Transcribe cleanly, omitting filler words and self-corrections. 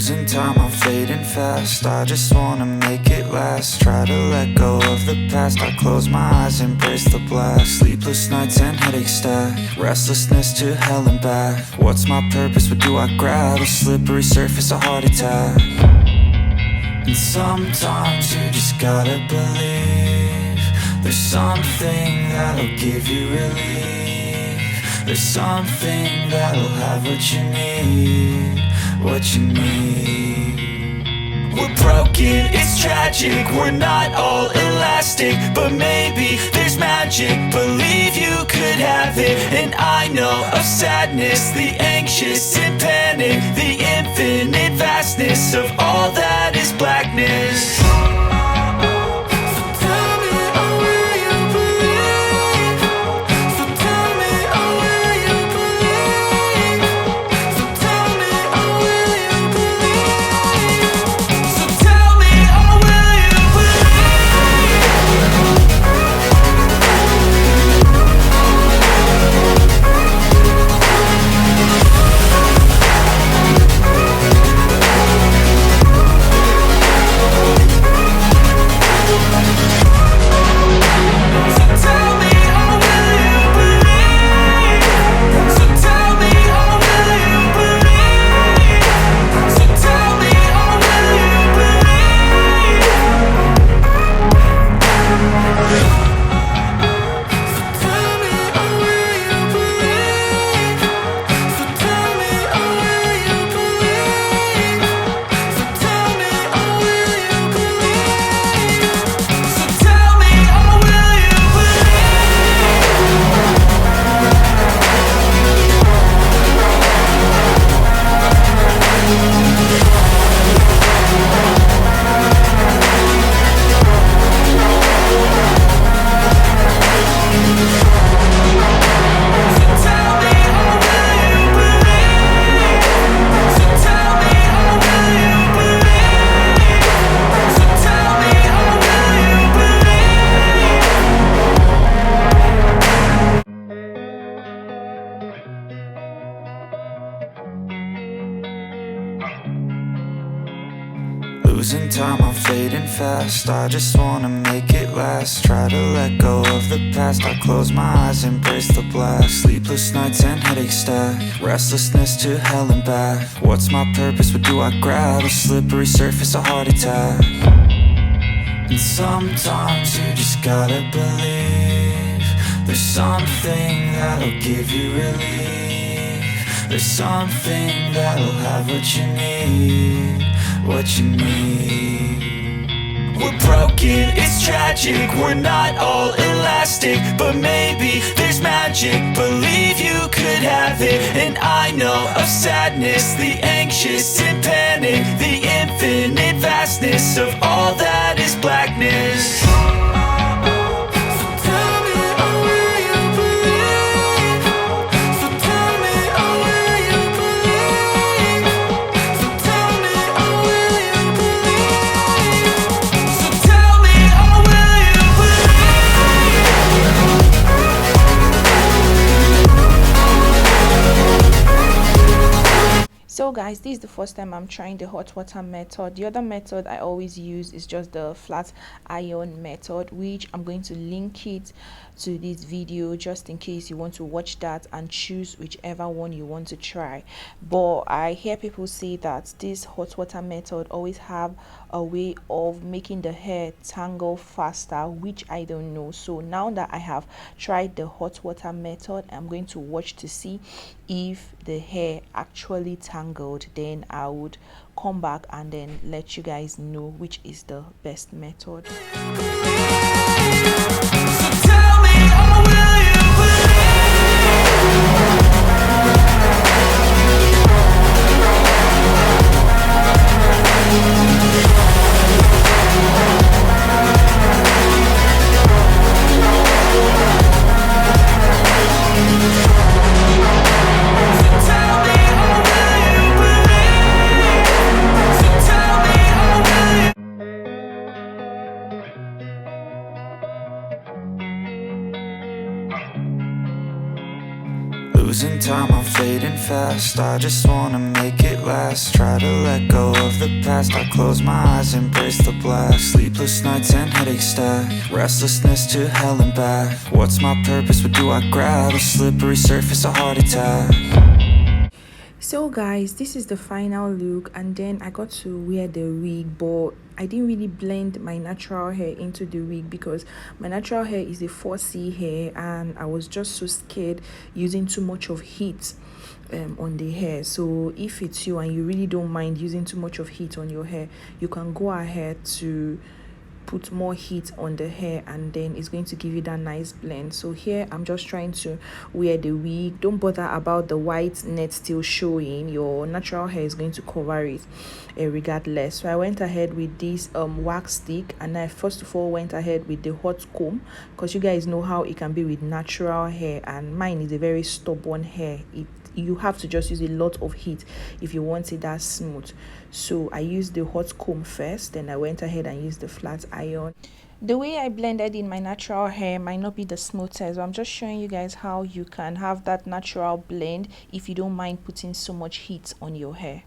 Losing time, I'm fading fast. I just wanna make it last. Try to let go of the past. I close my eyes, embrace the blast. Sleepless nights and headaches stack. Restlessness to hell and back. What's my purpose? What do I grab? A slippery surface, a heart attack. And sometimes you just gotta believe there's something that'll give you relief. There's something that'll have what you need. What you need. We're broken, it's tragic. We're not all elastic, but maybe there's magic. Believe you could have it. And I know of sadness, the anxious and panic, the infinite vastness of all that is blackness. Losing time, I'm fading fast. I just wanna make it last. Try to let go of the past. I close my eyes, embrace the blast. Sleepless nights and headaches stack. Restlessness to hell and back. What's my purpose? What do I grab? A slippery surface, a heart attack. And sometimes you just gotta believe there's something that'll give you relief. There's something that'll have what you need. What you need. We're broken, it's tragic. We're not all elastic, but maybe there's magic. Believe you could have it. And I know of sadness, the anxious and panic, the infinite vastness of all that is blackness. So guys, this is the first time I'm trying the hot water method. The other method I always use is just the flat iron method, which I'm going to link it to this video just in case you want to watch that and choose whichever one you want to try. But I hear people say that this hot water method always have a way of making the hair tangle faster, which I don't know. So now that I have tried the hot water method, I'm going to watch to see if the hair actually tangled. Then I would come back and then let you guys know which is the best method. Losing time, I'm fading fast. I just wanna make it last. Try to let go of the past. I close my eyes, embrace the blast. Sleepless nights and headache stack. Restlessness to hell and back. What's my purpose? What do I grab? A slippery surface, a heart attack. So guys, this is the final look, and then I got to wear the wig, but I didn't really blend my natural hair into the wig because my natural hair is a 4C hair, and I was just so scared using too much of heat on the hair. So if it's you and you really don't mind using too much of heat on your hair, you can go ahead to put more heat on the hair, and then it's going to give you that nice blend. So here I'm just trying to wear the wig. Don't bother about the white net still showing. Your natural hair is going to cover it regardless. So I went ahead with this wax stick, and I first of all went ahead with the hot comb, because you guys know how it can be with natural hair, and mine is a very stubborn hair. You have to just use a lot of heat if you want it that smooth. So I used the hot comb first, then I went ahead and used the flat iron. The way I blended in my natural hair might not be the smoothest, so I'm just showing you guys how you can have that natural blend if you don't mind putting so much heat on your hair.